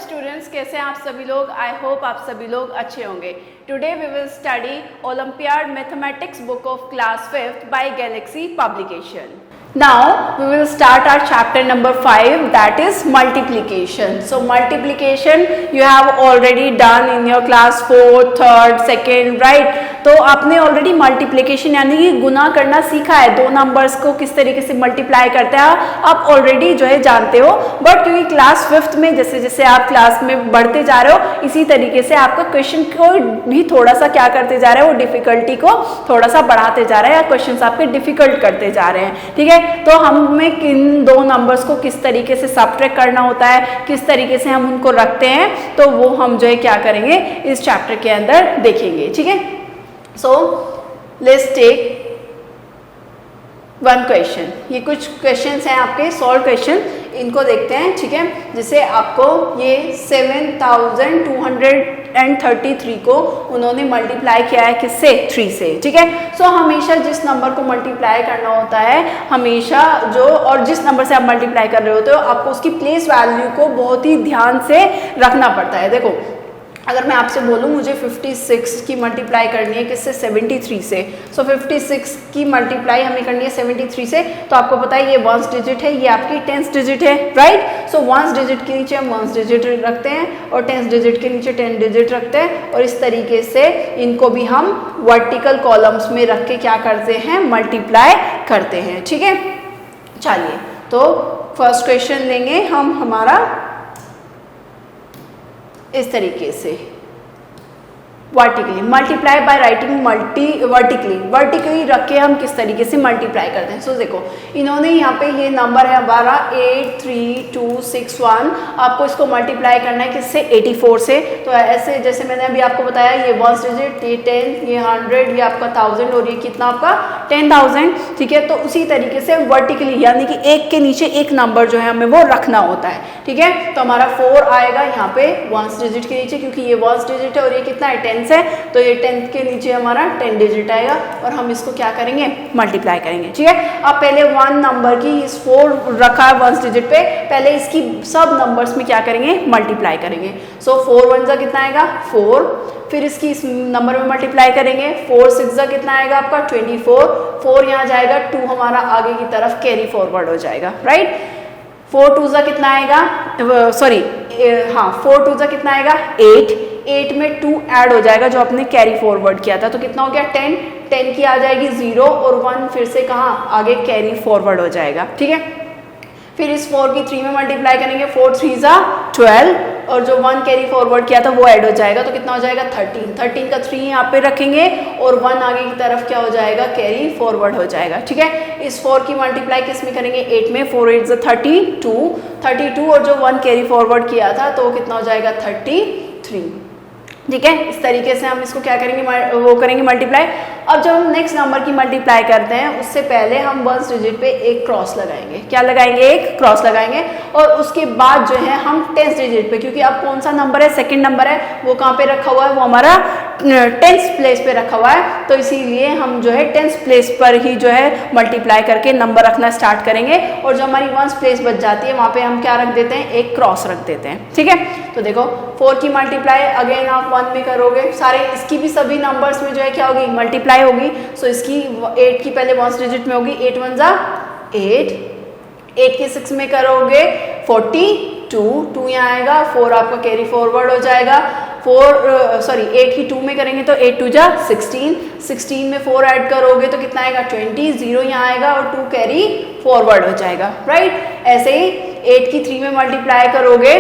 Students, कैसे हैं आप सभी लोग। आई होप आप सभी लोग अच्छे होंगे। Today we will study olympiad mathematics book of class 5th by Galaxy publication. Now we will start our chapter number 5, that is multiplication. So multiplication you have already done in your class 4th, 3rd, 2nd, right? तो आपने already multiplication यानी कि गुना करना सीखा है, दो numbers को किस तरीके से मल्टीप्लाई करते हैं आप ऑलरेडी जो है जानते हो। बट क्योंकि क्लास 5th में जैसे जैसे आप क्लास में बढ़ते जा रहे हो, इसी तरीके से आपका क्वेश्चन को भी थोड़ा सा क्या करते जा रहे हैं, वो डिफिकल्टी को थोड़ा सा बढ़ाते जा रहे हैं या क्वेश्चन आपके डिफिकल्ट करते जा रहे हैं। ठीक है, तो हमें किन दो नंबर्स को किस तरीके से सब्ट्रैक्ट करना होता है, किस तरीके से हम उनको रखते हैं, तो वो हम जो है क्या करेंगे इस चैप्टर के अंदर देखेंगे। ठीक है, so let's take one question. ये कुछ क्वेश्चंस हैं आपके सॉल्व क्वेश्चन, इनको देखते हैं। ठीक है, जिसे आपको ये 7233 को उन्होंने मल्टीप्लाई किया है किससे, 3 से। ठीक है, सो हमेशा जिस नंबर को मल्टीप्लाई करना होता है, हमेशा जो और जिस नंबर से आप मल्टीप्लाई कर रहे होते हो, आपको उसकी प्लेस वैल्यू को बहुत ही ध्यान से रखना पड़ता है। देखो, अगर मैं आपसे बोलूँ मुझे 56 की मल्टीप्लाई करनी है किससे, 73 से। सो 56 की मल्टीप्लाई हमें करनी है 73 से, तो आपको पता है ये 1th डिजिट है, ये आपकी 10th डिजिट है, राइट। सो 1st डिजिट के नीचे हम 1st डिजिट रखते हैं और 10th डिजिट के नीचे 10 डिजिट रखते हैं, और इस तरीके से इनको भी हम वर्टिकल कॉलम्स में रख के क्या करते हैं, मल्टीप्लाई करते हैं। ठीक है, चलिए तो फर्स्ट क्वेश्चन लेंगे हम हमारा इस तरीके से, vertically multiply by writing vertically रख के हम किस तरीके से मल्टीप्लाई करते हैं। सो देखो, इन्होंने यहाँ पे ये नंबर है हमारा 83261, आपको इसको मल्टीप्लाई करना है किससे, 84 से। तो ऐसे जैसे मैंने अभी आपको बताया, ये 1st डिजिट, ये 10, ये 100, ये आपका 1000 और ये कितना आपका 10,000। ठीक है, तो उसी तरीके से वर्टिकली यानी कि एक के नीचे एक नंबर जो है हमें वो रखना होता है। ठीक है, तो हमारा 4 आएगा यहाँ पे 1st डिजिट के नीचे, क्योंकि ये 1st डिजिट है और ये कितना है 10 है, तो ये 10th के नीचे हमारा 10 डिजिट आएगा और हम इसको क्या करेंगे, मल्टीप्लाई करेंगे। ठीक है, अब पहले 1 नंबर की इस 4 रखा है 1st डिजिट पे, पहले इसकी सब नंबर्स में क्या करेंगे, मल्टीप्लाई करेंगे। सो 4 1 जा कितना आएगा 4, फिर इसकी इस नंबर में मल्टीप्लाई करेंगे, 4 6 जा कितना आएगा आपका 24, 4 यहाँ जाएगा, 2 हमारा आगे की तरफ कैरी फॉरवर्ड हो जाएगा, राइट। 4 2 जा कितना आएगा, सॉरी हाँ 4 2 जा कितना आएगा 8 में 2 ऐड हो जाएगा जो आपने कैरी फॉरवर्ड किया था, तो कितना हो गया 10 की आ जाएगी 0 और 1 फिर से कहाँ आगे कैरी फॉरवर्ड हो जाएगा। ठीक है, फिर इस 4 की 3 में मल्टीप्लाई करेंगे, 4 3 जा 12 और जो 1 कैरी फॉरवर्ड किया था वो ऐड हो जाएगा, तो कितना हो जाएगा 13 का 3 यहाँ पे रखेंगे और 1 आगे की तरफ क्या हो जाएगा, कैरी फॉरवर्ड हो जाएगा। ठीक है, इस 4 की मल्टीप्लाई किस में करेंगे, 8 में, 4 8 जा 32 और जो 1 कैरी फॉरवर्ड किया था तो कितना हो जाएगा 33। ठीक है, इस तरीके से हम इसको क्या करेंगे, वो करेंगे मल्टीप्लाई। अब जब हम नेक्स्ट नंबर की मल्टीप्लाई करते हैं, उससे पहले हम 1st डिजिट पे एक क्रॉस लगाएंगे। क्या लगाएंगे, एक क्रॉस लगाएंगे, और उसके बाद जो है हम 10th डिजिट पे, क्योंकि अब कौन सा नंबर है, 2nd नंबर है, वो कहाँ पे रखा हुआ है, वो हमारा 10th प्लेस पे रखा हुआ है, तो इसीलिए हम जो है 10th प्लेस पर ही जो है मल्टीप्लाई करके नंबर रखना स्टार्ट करेंगे, और जो हमारी 1st प्लेस बच जाती है वहाँ पे हम क्या रख देते हैं, एक क्रॉस रख देते हैं। ठीक है, तो देखो 4 की मल्टीप्लाई अगेन आप 1 में करोगे, सारे इसकी भी सभी नंबर्स में जो है क्या होगी, मल्टीप्लाई होगी। सो इसकी 8 की पहले 1st डिजिट में होगी, 8 1 जा 8 की 6 में करोगे 42 यहाँ आएगा, 4 आपका कैरी फॉरवर्ड हो जाएगा, 8 की 2 में करेंगे तो 8 2 जा 16 में 4 ऐड करोगे तो कितना आएगा 20, 0 यहाँ आएगा और 2 कैरी फॉरवर्ड हो जाएगा, राइट। ऐसे ही 8 की 3 में मल्टीप्लाई करोगे,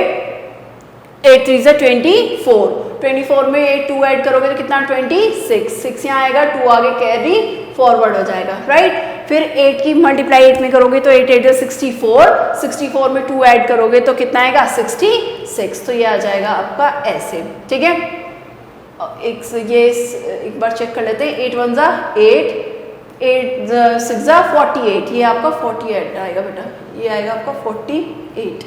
8 3 जा 24 में 8 2 ऐड करोगे तो कितना 26 यहाँ आएगा, 2 आगे कैरी फॉरवर्ड हो जाएगा, राइट। फिर 8 की मल्टीप्लाई 8 में करोगे तो 8 8 जा 64 में 2 ऐड करोगे तो कितना आएगा 66, तो ये आ जाएगा आपका ऐसे। ठीक है, एक बार चेक कर लेते हैं, 8 1 जा 8 6 जा 48, ये आपका 48 आएगा बेटा, ये आएगा आपका 48,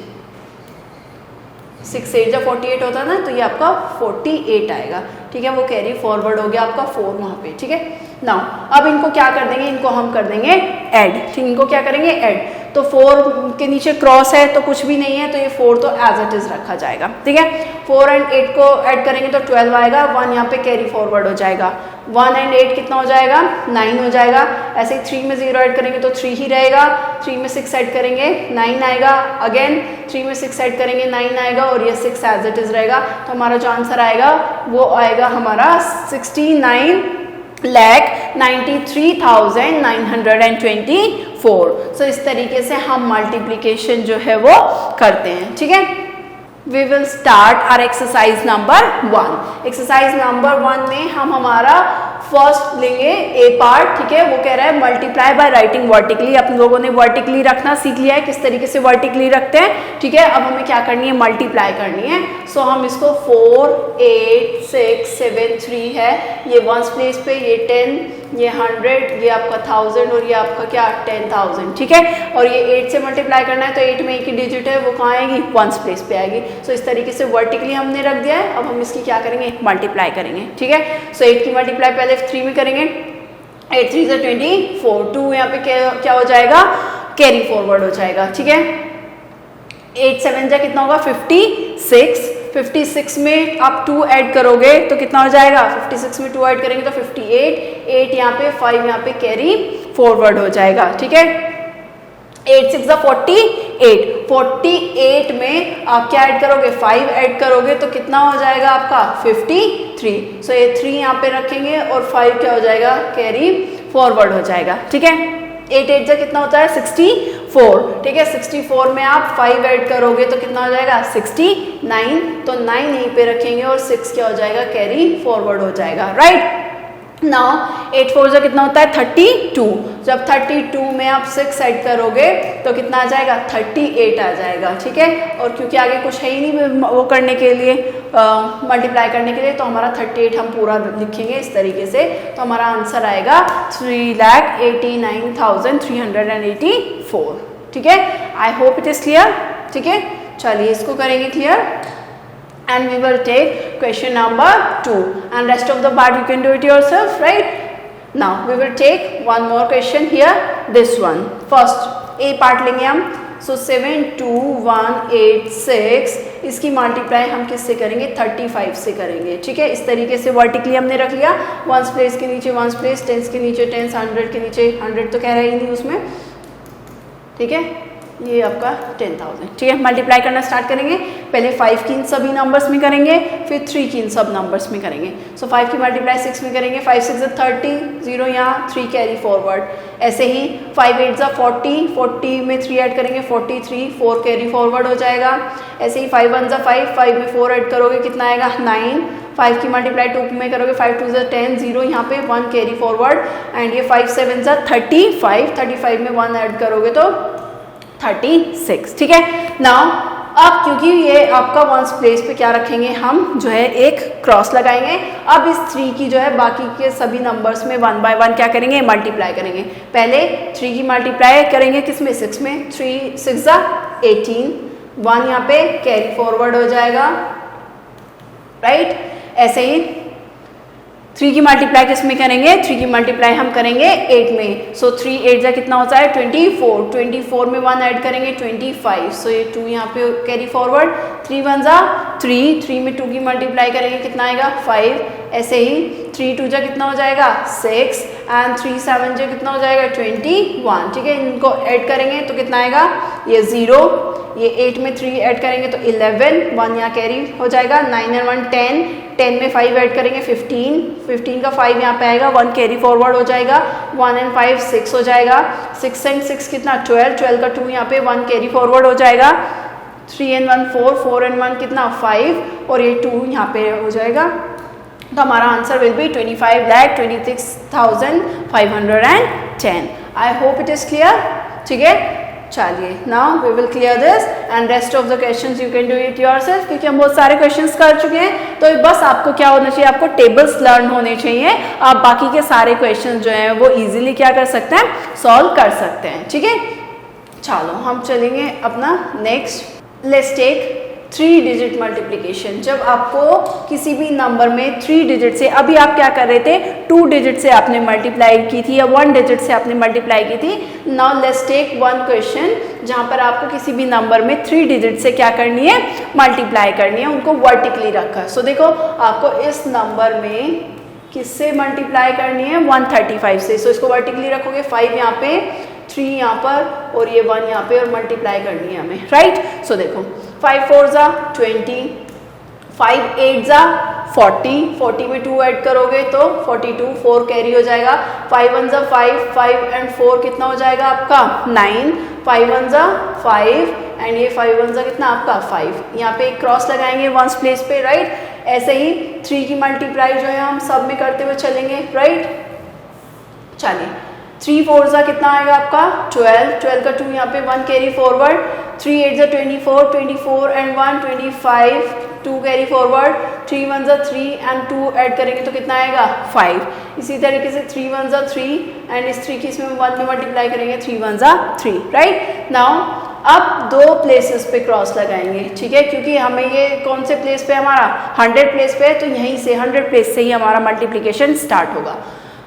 6 8 जा 48 होता है ना, तो ये आपका 48 आएगा। ठीक है, वो कैरी फॉरवर्ड हो गया आपका 4 वहाँ पे। ठीक है, नाउ अब इनको क्या कर देंगे, इनको हम कर देंगे ऐड, ठीक, इनको क्या करेंगे ऐड। तो 4 के नीचे क्रॉस है तो कुछ भी नहीं है, तो ये 4 तो एज इट इज रखा जाएगा, ठीक है। 4 एंड 8 को ऐड करेंगे तो 12 आएगा, 1 यहाँ पे कैरी फॉरवर्ड हो जाएगा, 1 एंड 8 कितना हो जाएगा 9 हो जाएगा। ऐसे ही 3 में 0 ऐड करेंगे तो 3 ही रहेगा, 3 में 6 ऐड करेंगे 9 आएगा, अगेन 3 में 6 ऐड करेंगे 9 आएगा और ये 6 एज इट इज रहेगा। तो हमारा जो आंसर आएगा वो आएगा हमारा 69,93,924। सो इस तरीके से हम मल्टीप्लिकेशन जो है वो करते हैं, ठीक है। We will start our exercise number 1. Exercise number 1 में हम हमारा फर्स्ट लेंगे ए पार्ट, ठीक है। वो कह रहा है मल्टीप्लाई बाय राइटिंग वर्टिकली। अपन लोगों ने वर्टिकली रखना सीख लिया है, किस तरीके से वर्टिकली रखते हैं, ठीक है। अब हमें क्या करनी है, मल्टीप्लाई करनी है। सो हम इसको 4, 8, 6, 7, 3 है, ये वंस प्लेस पे, ये 10, ये 100, ये आपका 1000 और ये आपका क्या 10,000, ठीक है। और ये 8 से मल्टीप्लाई करना है तो 8 में एक ही डिजिट है, वो कहाँ आएगी, वंस प्लेस पे आएगी। सो इस तरीके से वर्टिकली हमने रख दिया है। अब हम इसकी क्या करेंगे, मल्टीप्लाई करेंगे, ठीक है। सो 8 की मल्टीप्लाई पहले 3 में करेंगे, 8 3 24, 2 यहाँ पे क्या हो जाएगा, कैरी फॉरवर्ड हो जाएगा, ठीक है। 8 7 जा कितना होगा 56, 56 में आप 2 ऐड करोगे तो कितना हो जाएगा, 56 में 2 ऐड करेंगे तो 58, 8 यहाँ पे 5 यहाँ पे कैरी फॉरवर्ड हो जाएगा, ठीक है। 8 6 48, 48 में आप क्या ऐड करोगे, 5 ऐड करोगे तो कितना हो जाएगा आपका 53। सो ये 3 यहाँ पे रखेंगे और 5 क्या हो जाएगा, कैरी फॉरवर्ड हो जाएगा, ठीक है। 8 8 जा कितना होता है 64, ठीक है। 64 में आप 5 ऐड करोगे तो कितना हो जाएगा 69, तो 9 यहीं पे रखेंगे और 6 क्या हो जाएगा, कैरी फॉरवर्ड हो जाएगा, राइट। नाउ 8 4 जा कितना होता है 32, जब 32 में आप 6 ऐड करोगे तो कितना आ जाएगा 38 आ जाएगा, ठीक है। और क्योंकि आगे कुछ है ही नहीं वो करने के लिए, मल्टीप्लाई करने के लिए, तो हमारा 38 हम पूरा लिखेंगे इस तरीके से। तो हमारा आंसर आएगा 3,89,384, ठीक है। I hope it is clear, ठीक है। चलिए इसको करेंगे clear and we will take question number 2 and rest of the part you can do it yourself, right? Now we will take one more question here, this one first A part लेंगे हम। So 72186 इसकी multiply हम किससे करेंगे, 35 से करेंगे, ठीक है। इस तरीके से वर्टिकली हमने रख लिया, वंस प्लेस के नीचे वंस प्लेस, टेंस के नीचे टेंस, 100 के नीचे 100 तो कह रहा ही नहीं उसमें, ठीक है। ये आपका 10,000, ठीक है। मल्टीप्लाई करना स्टार्ट करेंगे, पहले 5 की इन सभी नंबर्स में करेंगे, फिर 3 की इन सब नंबर्स में करेंगे। सो 5 की मल्टीप्लाई 6 में करेंगे, 5 6 30, 0 यहाँ 3 कैरी फॉरवर्ड। ऐसे ही 5 8 40, 40 में 3 ऐड करेंगे 43, 4 कैरी फॉरवर्ड हो जाएगा। ऐसे ही 5 1 5, 5 में 4 ऐड करोगे कितना आएगा 9, 5 की मल्टीप्लाई 2 में करोगे, 5 2 10, 0 यहाँ पे 1 कैरी फॉरवर्ड। एंड ये 5 7 35, 35 में 1 ऐड करोगे तो 36, ठीक है। नाउ अब क्योंकि ये आपका वंस प्लेस पे क्या रखेंगे, हम जो है एक क्रॉस लगाएंगे। अब इस 3 की जो है बाकी के सभी नंबर्स में 1 बाय 1 क्या करेंगे, मल्टीप्लाई करेंगे। पहले 3 की मल्टीप्लाई करेंगे किसमें, 6 में, 3 6 18, 1 यहाँ पे कैरी फॉरवर्ड हो जाएगा, राइट। ऐसे ही 3 की मल्टीप्लाई किस में करेंगे, 3 की मल्टीप्लाई हम करेंगे 8 में। सो 3 8 जा कितना होता है 24, 24 में 1 ऐड करेंगे 25, सो ये 2 यहाँ पे कैरी फॉरवर्ड। 3 1 जा 3, 3 में 2 की मल्टीप्लाई करेंगे कितना आएगा 5। ऐसे ही 3 2 जा कितना हो जाएगा 6 एंड 3 7 जा कितना हो जाएगा 21, ठीक है। इनको ऐड करेंगे तो कितना आएगा, ये 0, ये 8 में 3 ऐड करेंगे तो 11, 1 यहाँ कैरी हो जाएगा। 9 एंड 1 10, 10 में 5 ऐड करेंगे 15, 15 का 5 यहाँ पे आएगा, 1 कैरी फॉरवर्ड हो जाएगा। 1 एंड 5 6 हो जाएगा, 6 एंड 6 कितना 12, 12 का 2 यहाँ पे 1 कैरी फॉरवर्ड हो जाएगा। 3 एंड 1 4, 4 एंड 1 कितना 5 और ये 2 यहाँ पे हो जाएगा। तो हमारा answer will be 25,26,510। I hope it is clear, ठीक है। चलिए now we will clear this and rest of the questions you can do it yourself, क्योंकि हम बहुत सारे क्वेश्चंस कर चुके हैं। तो बस आपको क्या होना चाहिए, आपको टेबल्स लर्न होने चाहिए। आप बाकी के सारे क्वेश्चन जो हैं वो इजीली क्या कर सकते हैं, सॉल्व कर सकते हैं, ठीक है। चलो हम चलेंगे अपना next, let's take 3 digit multiplication, जब आपको किसी भी नंबर में 3 डिजिट से, अभी आप क्या कर रहे थे 2 डिजिट से आपने मल्टीप्लाई की थी या 1 डिजिट से आपने मल्टीप्लाई की थी। Now let's take one question जहाँ पर आपको किसी भी नंबर में 3 डिजिट से क्या करनी है, मल्टीप्लाई करनी है, उनको वर्टिकली रखा। सो देखो आपको इस नंबर में किससे मल्टीप्लाई करनी है, 135 से। सो इसको वर्टिकली रखोगे, 5 यहाँ पे, 3 यहाँ पर और ये 1 यहाँ पे, और मल्टीप्लाई करनी है हमें, राइट। सो देखो 5 4 जा 20, 5 8 जा 40, 40 में 2 ऐड करोगे तो 42, 4 कैरी हो जाएगा। 5 1 जा 5, 5 एंड 4 कितना हो जाएगा आपका 9, 5 1 जा 5 एंड ये 5 1 जा कितना आपका 5। यहाँ पे एक क्रॉस लगाएंगे वंस प्लेस पे, राइट। ऐसे ही 3 की मल्टीप्लाई जो है हम सब में करते हुए चलेंगे, राइट। चलिए 3 4 जा कितना आएगा आपका 12, 12 का 2 यहाँ पे 1 कैरी फॉरवर्ड, 3 8 जा 24, 24 एंड 1 25, 2 कैरी फॉरवर्ड, 3 1 जा 3 एंड 2 ऐड करेंगे तो कितना आएगा 5। इसी तरीके से 3 1 जा 3 एंड इस 3 की इसमें 1 में मल्टीप्लाई करेंगे, 3 1 जा 3, राइट। नाउ अब 2 प्लेसेस पे क्रॉस लगाएंगे, ठीक है, क्योंकि हमें ये कौन से प्लेस पे हमारा 100 प्लेस पे है, तो यहीं से 100 प्लेस से ही हमारा मल्टीप्लिकेशन स्टार्ट होगा।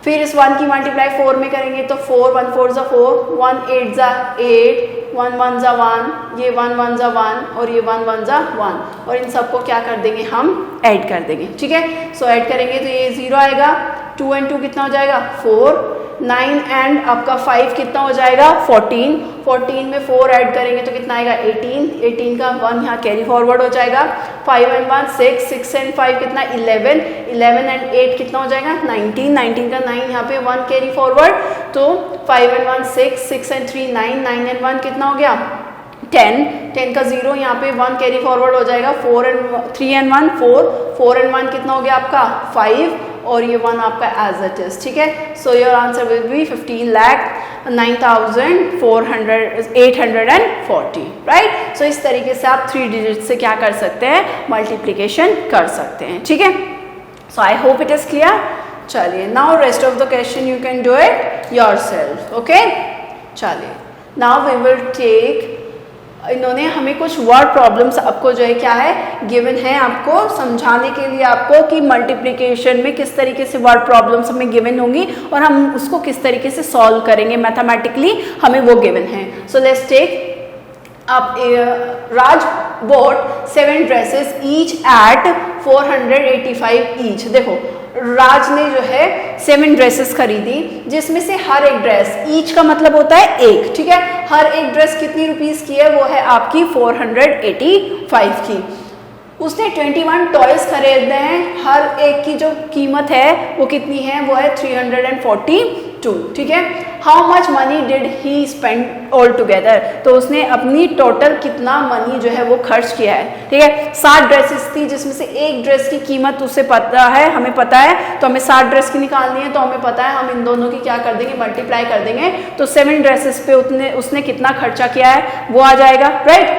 फिर इस 1 की मल्टीप्लाई 4 में करेंगे तो 4 1 4 जा 4, 1 8 जा 8, 1 1 जा 1, ये 1 1 जा 1 और ये 1 1 जा 1, और इन सबको क्या कर देंगे हम ऐड कर देंगे, ठीक है। सो ऐड करेंगे तो ये 0 आएगा, 2 एंड 2 कितना हो जाएगा 4, 9 एंड आपका 5 कितना हो जाएगा 14, 14 में 4 ऐड करेंगे तो कितना आएगा 18, 18 का 1 यहाँ कैरी फॉरवर्ड हो जाएगा। 5 एंड 1 6, 6 एंड 5 कितना 11, 11 एंड 8 कितना हो जाएगा 19, 19 का 9 यहाँ पे 1 कैरी फॉरवर्ड, तो 5 एंड 1 6, 6 एंड 3 9, 9 एंड 1 कितना हो गया 10, 10 का 0 यहाँ पे 1 कैरी फॉरवर्ड हो जाएगा। 4 एंड 3 एंड 1 4, 4 एंड 1 कितना हो गया आपका 5 और ये 1 आपका एज इट इज, ठीक है। So your answer will be 15,09,840, right. So इस तरीके से आप 3 डिजिट से क्या कर सकते हैं, मल्टीप्लिकेशन कर सकते हैं, ठीक है। So I hope it is clear. चलिए now rest of the question you can do it yourself, okay. चलिए नाउ वी विल टेक, इन्होंने हमें कुछ वर्ड प्रॉब्लम्स आपको जो है क्या है गिवन है, आपको समझाने के लिए आपको कि मल्टीप्लिकेशन में किस तरीके से वर्ड प्रॉब्लम्स हमें गिवन होंगी और हम उसको किस तरीके से सॉल्व करेंगे मैथमेटिकली, हमें वो गिवन है। सो लेट्स टेक अब राज bought 7 dresses each eight 485 each. देखो राज ने जो है 7 ड्रेसेस खरीदी जिसमें से हर एक ड्रेस, ईच का मतलब होता है एक, ठीक है, हर एक ड्रेस कितनी रुपीस की है, वो है आपकी 485 की। उसने 21 टॉयज खरीदे हैं, हर एक की जो कीमत है वो कितनी है, वो है 342, ठीक है। How much money did he spend all together, तो उसने अपनी टोटल कितना मनी जो है वो खर्च किया है, ठीक है। 7 ड्रेसेस थी जिसमें से एक ड्रेस की कीमत उसे पता है, हमें पता है, तो हमें 7 ड्रेस की निकालनी है, तो हमें पता है हम इन दोनों की क्या कर देंगे, मल्टीप्लाई कर देंगे, तो 7 ड्रेसेस पे उसने कितना खर्चा किया है वो आ जाएगा, राइट।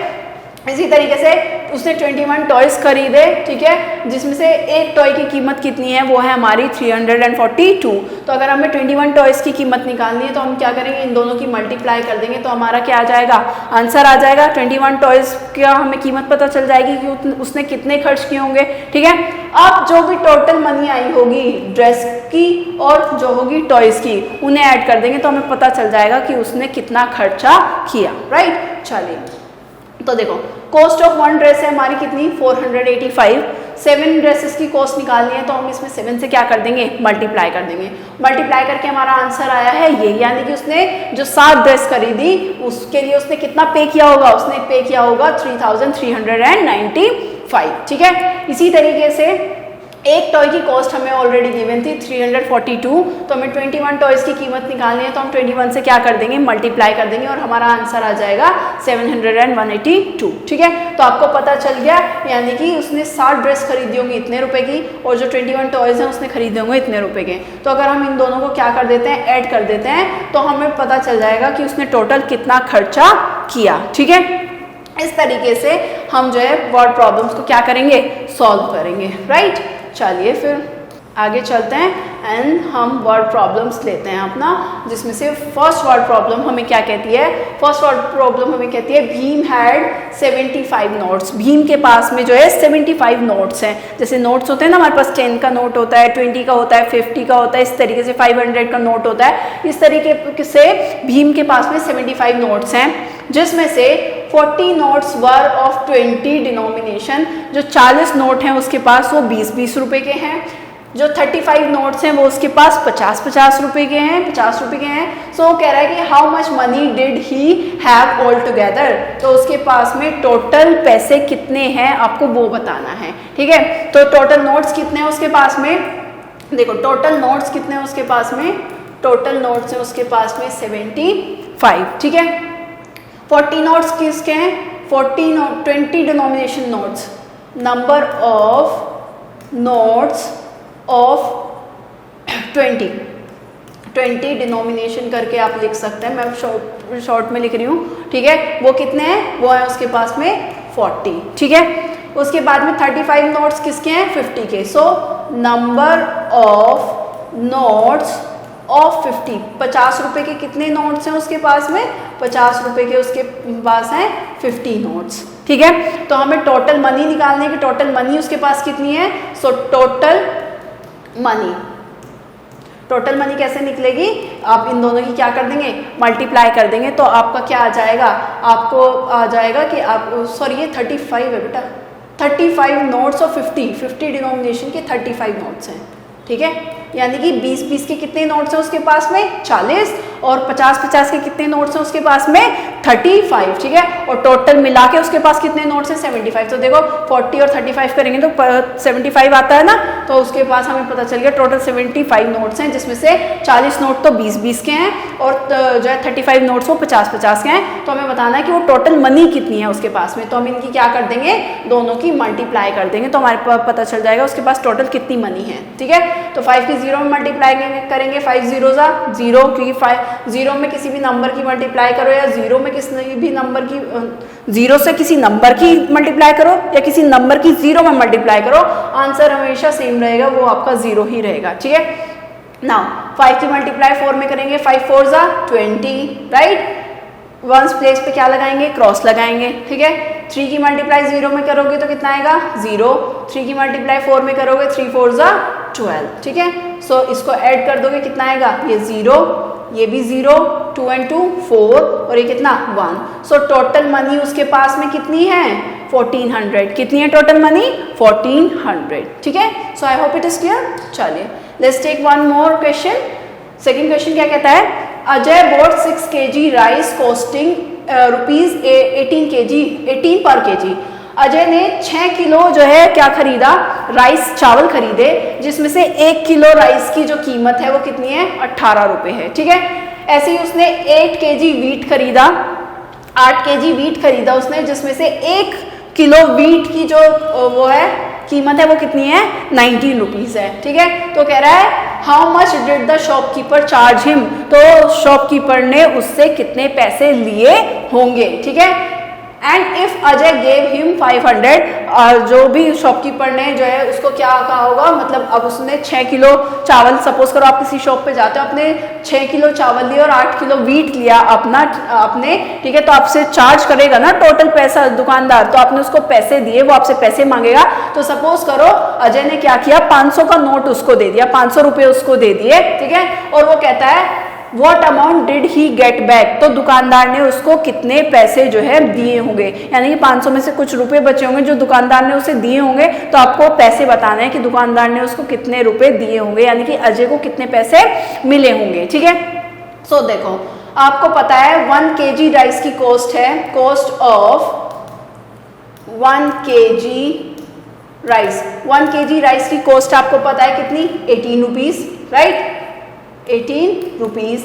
इसी तरीके से उसने 21 टॉयज खरीदे, ठीक है, जिसमें से एक टॉय की कीमत कितनी है, वो है हमारी 342। तो अगर हमें 21 टॉयज की कीमत निकालनी है तो हम क्या करेंगे, इन दोनों की मल्टीप्लाई कर देंगे, तो हमारा क्या आ जाएगा, आंसर आ जाएगा। 21 टॉयज का हमें कीमत पता चल जाएगी कि उसने कितने खर्च किए होंगे, ठीक है। अब जो भी टोटल मनी आई होगी ड्रेस की और जो होगी टॉयज की, उन्हें ऐड कर देंगे तो हमें पता चल जाएगा कि उसने कितना खर्चा किया, राइट। चलिए तो देखो कॉस्ट ऑफ 1 ड्रेस है हमारी कितनी, 485। 7 ड्रेसेस की कॉस्ट निकालनी है तो हम इसमें 7 से क्या कर देंगे, मल्टीप्लाई कर देंगे। मल्टीप्लाई करके हमारा आंसर आया है ये, यानी कि उसने जो 7 ड्रेस खरीदी उसके लिए उसने कितना पे किया होगा, उसने पे किया होगा 3395, ठीक है। इसी तरीके से एक टॉय की कॉस्ट हमें ऑलरेडी गिवन थी 342, तो हमें 21 टॉयज की कीमत निकालनी है तो हम 21 से क्या कर देंगे, मल्टीप्लाई कर देंगे और हमारा आंसर आ जाएगा 782, ठीक है। तो आपको पता चल गया, यानी कि उसने 7 ड्रेस खरीदी होंगी इतने रुपए की और जो 21 टॉयज हैं उसने खरीदे होंगे इतने रुपए के। तो अगर हम इन दोनों को क्या कर देते हैं, ऐड कर देते हैं, तो हमें पता चल जाएगा कि उसने टोटल कितना खर्चा किया, ठीक है। इस तरीके से हम जो है वर्ड प्रॉब्लम्स को क्या करेंगे, सॉल्व करेंगे, राइट। चलिए फिर आगे चलते हैं एंड हम वर्ड प्रॉब्लम्स लेते हैं अपना, जिसमें से फर्स्ट वर्ड प्रॉब्लम हमें क्या कहती है, फर्स्ट वर्ड प्रॉब्लम हमें कहती है भीम हैड 75 नोट्स। भीम के पास में जो है 75 नोट्स हैं। जैसे नोट्स होते हैं ना, हमारे पास 10 का नोट होता है, 20 का होता है, 50 का होता है, इस तरीके से 500 का नोट होता है। इस तरीके से भीम के पास में 75 नोट्स हैं, जिसमें से 40 नोट्स वर ऑफ 20 डिनोमिनेशन। जो 40 नोट हैं उसके पास वो 20-20 रुपए के हैं। जो 35 नोट्स हैं वो उसके पास 50-50 रुपए के हैं, 50 रुपए के हैं। सो कह रहा है कि how much money did he have all together, तो उसके पास में टोटल पैसे कितने हैं आपको वो बताना है। ठीक है, तो टोटल नोट्स कितने हैं उसके पास में, देखो टोटल नोट्स कितने हैं उसके पास में, टोटल नोट्स हैं उसके पास में 75। ठीक है, 40 नोट्स किसके हैं, 20 denomination notes, number of notes of 20 denomination करके आप लिख सकते हैं, मैं शॉर्ट में लिख रही हूँ। ठीक है, वो कितने हैं, वो है उसके पास में 40। ठीक है, उसके बाद में 35 नोट्स किसके हैं, 50 के। So number of notes of 50, 50 रुपए के कितने नोट्स हैं उसके पास में, 50 रुपए के उसके पास हैं 50 नोट्स। ठीक है, तो हमें टोटल मनी निकालने की, टोटल मनी उसके पास कितनी है। सो टोटल मनी कैसे निकलेगी, आप इन दोनों की क्या कर देंगे, मल्टीप्लाई कर देंगे, तो आपका क्या आ जाएगा, आपको आ जाएगा कि आप सॉरी ये 35 है बेटा, 35 नोट्स और 50 डिनोमिनेशन के 35 नोट्स हैं। ठीक है, यानी कि 20-20 के कितने नोट्स हैं उसके पास में 40, और 50-50 के कितने नोट्स हैं उसके पास में 35। ठीक है, और टोटल मिला के उसके पास कितने नोट्स हैं 75। तो देखो 40 और 35 करेंगे तो 75 आता है ना, तो उसके पास हमें पता चल गया टोटल 75 नोट्स हैं, जिसमें से 40 नोट तो 20-20 के हैं और जो है 35 नोट्स वो 50-50 के हैं। तो हमें बताना है कि वो टोटल मनी कितनी है उसके पास में, तो हम इनकी क्या कर देंगे, दोनों की मल्टीप्लाई कर देंगे, तो हमारे पास पता चल जाएगा उसके पास टोटल कितनी मनी है। ठीक है, तो 5 की 0 में मल्टीप्लाई करेंगे, 5 0 0, क्योंकि 0 में किसी भी नंबर की मल्टीप्लाई करो या 0 में किसी भी नंबर की 0 से किसी नंबर की मल्टीप्लाई करो या किसी नंबर की 0 में मल्टीप्लाई करो, आंसर हमेशा सेम रहेगा, वो आपका 0 ही रहेगा। ठीक है, नाउ 5 की मल्टीप्लाई 4 में करेंगे, 5 4 20, राइट, वंस प्लेस पे क्या लगाएंगे, क्रॉस लगाएंगे। ठीक है, 3 की मल्टीप्लाई 0 में करोगे तो कितना आएगा 0, 3 की मल्टीप्लाई 4 में करोगे 3 4 12। ठीक है, सो इसको ऐड कर दोगे कितना आएगा, ये 0, ये भी 0, 2 and 2 4, और ये कितना 1। सो टोटल मनी उसके पास में कितनी है 1400। कितनी है टोटल मनी 1400। ठीक है, so I hope it is clear. चलिए let's take one more question. Second question क्या कहता है, Ajay bought 6 kg rice costing ₹18 per kg। Ajay ने 6 किलो जो है क्या खरीदा, राइस चावल खरीदे, जिसमें से 1 किलो राइस की जो कीमत है वो कितनी है 18 रुपए है। ठीक है, ऐसे ही उसने 8 kg वीट खरीदा, 8 kg वीट खरीदा उसने, जिसमें से 1 किलो वीट की जो वो है कीमत है वो कितनी है 19 रुपीज है। ठीक है, तो कह रहा है how much did the shopkeeper charge him, तो शॉपकीपर ने उससे कितने पैसे लिए होंगे। ठीक है, and if Ajay gave him 500, जो भी शॉपकीपर ने जो है उसको क्या कहा होगा, मतलब अब उसने 6 किलो चावल, सपोज करो आप किसी शॉप पे जाते हो, आपने 6 किलो चावल लिए और 8 किलो वीट लिया अपने। ठीक है, तो आपसे चार्ज करेगा ना टोटल पैसा दुकानदार, तो आपने उसको पैसे दिए, वो आपसे पैसे मांगेगा। तो सपोज करो अजय ने क्या किया, 500 का नोट उसको दे दिया, 500 रुपये उसको दे दिए। ठीक है, और वो कहता है What amount did he get back, तो दुकानदार ने उसको कितने पैसे जो है दिए होंगे, यानी कि 500 में से कुछ रुपए बचे होंगे जो दुकानदार ने उसे दिए होंगे, तो आपको पैसे बताने हैं कि दुकानदार ने उसको कितने रुपए दिए होंगे, यानी कि अजय को कितने पैसे मिले होंगे। ठीक है, सो देखो आपको पता है 1 kg राइस की कॉस्ट है, cost of 1 kg rice, 1 kg rice की कॉस्ट आपको पता है कितनी 18 रुपीज, राइट, 18 रुपीज।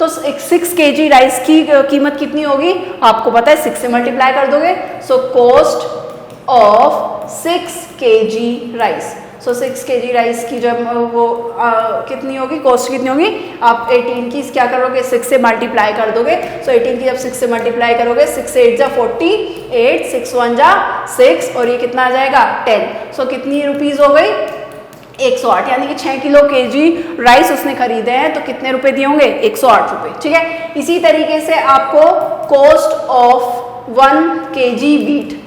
तो 6 kg राइस की कीमत कितनी होगी आपको पता है, 6 से मल्टीप्लाई कर दोगे। So cost of 6 kg rice, so 6 kg rice की जब वो कितनी होगी, कॉस्ट कितनी होगी, आप 18 की क्या करोगे 6 से मल्टीप्लाई कर दोगे। सो 18 की जब 6 से मल्टीप्लाई करोगे, 6 से 8 जा 48, 6 1 जा 6, और ये कितना आ जाएगा 10। सो कितनी रुपीज हो गई 108, यानी कि 6 किलो केजी राइस उसने खरीदे हैं तो कितने रुपए दिए होंगे? 108 रुपए। ठीक है, इसी तरीके से आपको कॉस्ट ऑफ 1 केजी वीट,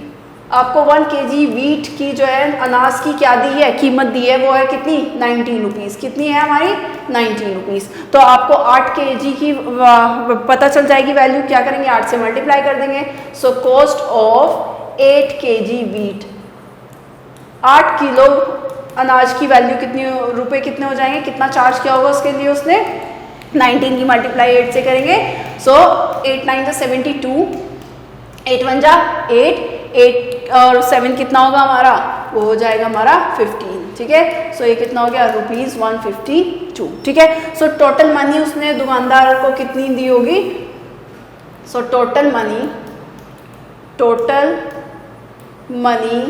आपको 1 केजी वीट की जो है अनाज की क्या दी है, कीमत दी है, वो है कितनी? 19 रुपीज़। कितनी है हमारी? 19 रुपीज़। तो आपको 8 केजी की पता चल जाएगी वैल्यू, क्या करेंगे? 8 से मल्टीप्लाई कर देंगे। So cost of 8 KG wheat, 8 kilo अनाज की वैल्यू कितनी रुपए कितने हो जाएंगे? कितना चार्ज किया होगा उसके लिए उसने? 19 की मल्टीप्लाई 8 से करेंगे। सो 8 9 जा 72, 8 1 जा 8 और 7 कितना होगा हमारा? वो हो जाएगा हमारा 15। ठीक है, सो ये कितना हो गया? ₹152। ठीक है, सो टोटल मनी उसने दुकानदार को कितनी दी होगी? सो टोटल मनी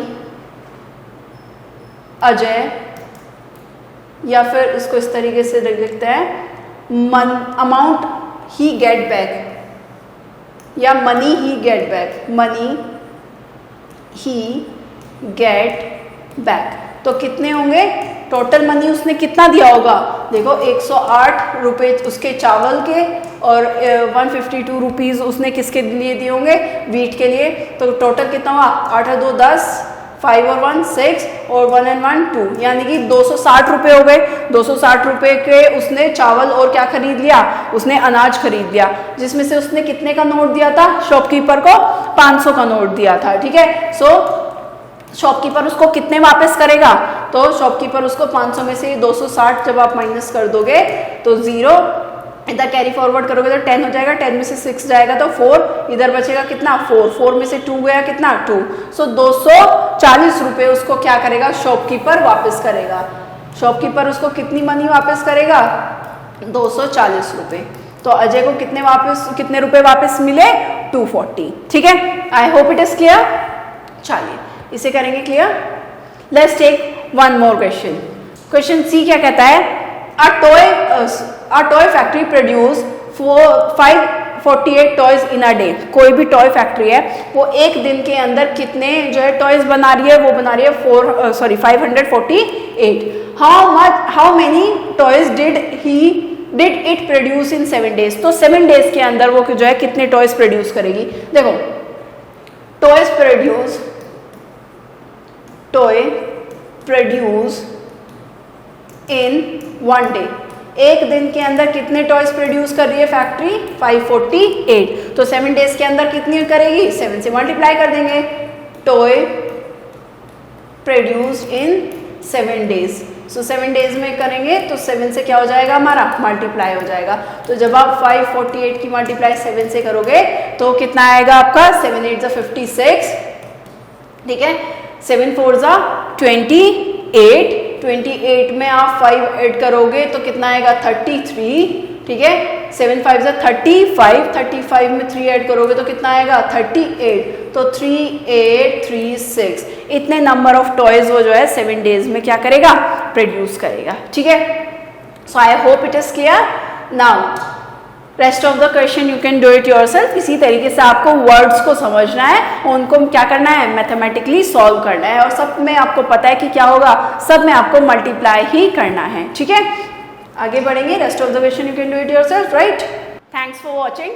अजय, या फिर इसको इस तरीके से लिख देते हैं, अमाउंट ही गेट बैक, या मनी ही गेट बैक, मनी ही गेट बैक। तो कितने होंगे? टोटल मनी उसने कितना दिया होगा? देखो 108 रुपये उसके चावल के और 152 रुपीज़ उसने किसके लिए दिए होंगे? वीट के लिए। तो टोटल कितना हुआ? 8 और 2 10, 5 और 1 6 और 1 and 1 2, यानी कि 260 रुपये हो गए। 260 रुपये के उसने चावल और क्या खरीद लिया? उसने अनाज खरीद लिया, जिसमें से उसने कितने का नोट दिया था शॉपकीपर को? 500 का नोट दिया था। ठीक है, सो शॉपकीपर उसको कितने वापस करेगा? तो शॉपकीपर उसको 500 में से 260 जब आप माइनस कर दोगे तो 0, इधर कैरी फॉरवर्ड करोगे तो 10 हो जाएगा, 10 में से 6 जाएगा तो 4, इधर बचेगा कितना? 4, 4 में से 2 गया कितना? 2। सो 240 रुपये उसको क्या करेगा? शॉपकीपर वापस करेगा। शॉपकीपर उसको कितनी मनी वापस करेगा? 240 रुपये। तो अजय को कितने रुपए वापस मिले? 240। ठीक है, I hope it is clear. चलिए इसे करेंगे clear. Let's take one more question. Question C क्या कहता है? A toy factory produce 548 toys in a day. कोई भी टॉय फैक्ट्री है वो एक दिन के अंदर कितने जो है टॉयज बना रही है? वो बना रही है 548। How many toys did it produce in 7 days? तो 7 डेज के अंदर वो जो है कितने टॉयज प्रोड्यूस करेगी? देखो टॉयज प्रोड्यूस इन 1 डे, एक दिन के अंदर कितने टॉयज प्रोड्यूस कर रही है फैक्ट्री? 548। तो 7 डेज के अंदर कितनी करेगी? 7 से मल्टीप्लाई कर देंगे। Toy produced in 7 days. So 7 days में करेंगे तो 7 से क्या हो जाएगा हमारा? मल्टीप्लाई हो जाएगा। तो जब आप 548 की मल्टीप्लाई 7 से करोगे तो कितना आएगा आपका? 7 8 56। ठीक है, 7 4 28। 28 में आप 5 ऐड करोगे तो कितना आएगा? 33। ठीक है, 7 5 35। 35 में 3 ऐड करोगे तो कितना आएगा? 38। तो 3836 इतने नंबर ऑफ टॉयज वो जो है 7 डेज में क्या करेगा? प्रोड्यूस करेगा। ठीक है, so I hope it is clear. Now rest of the question you can do it yourself. इसी तरीके से आपको वर्ड्स को समझना है, उनको क्या करना है? मैथमेटिकली सॉल्व करना है, और सब में आपको पता है कि क्या होगा? सब में आपको मल्टीप्लाई ही करना है। ठीक है, आगे बढ़ेंगे। Rest of the question you can do it yourself, right? Thanks for watching.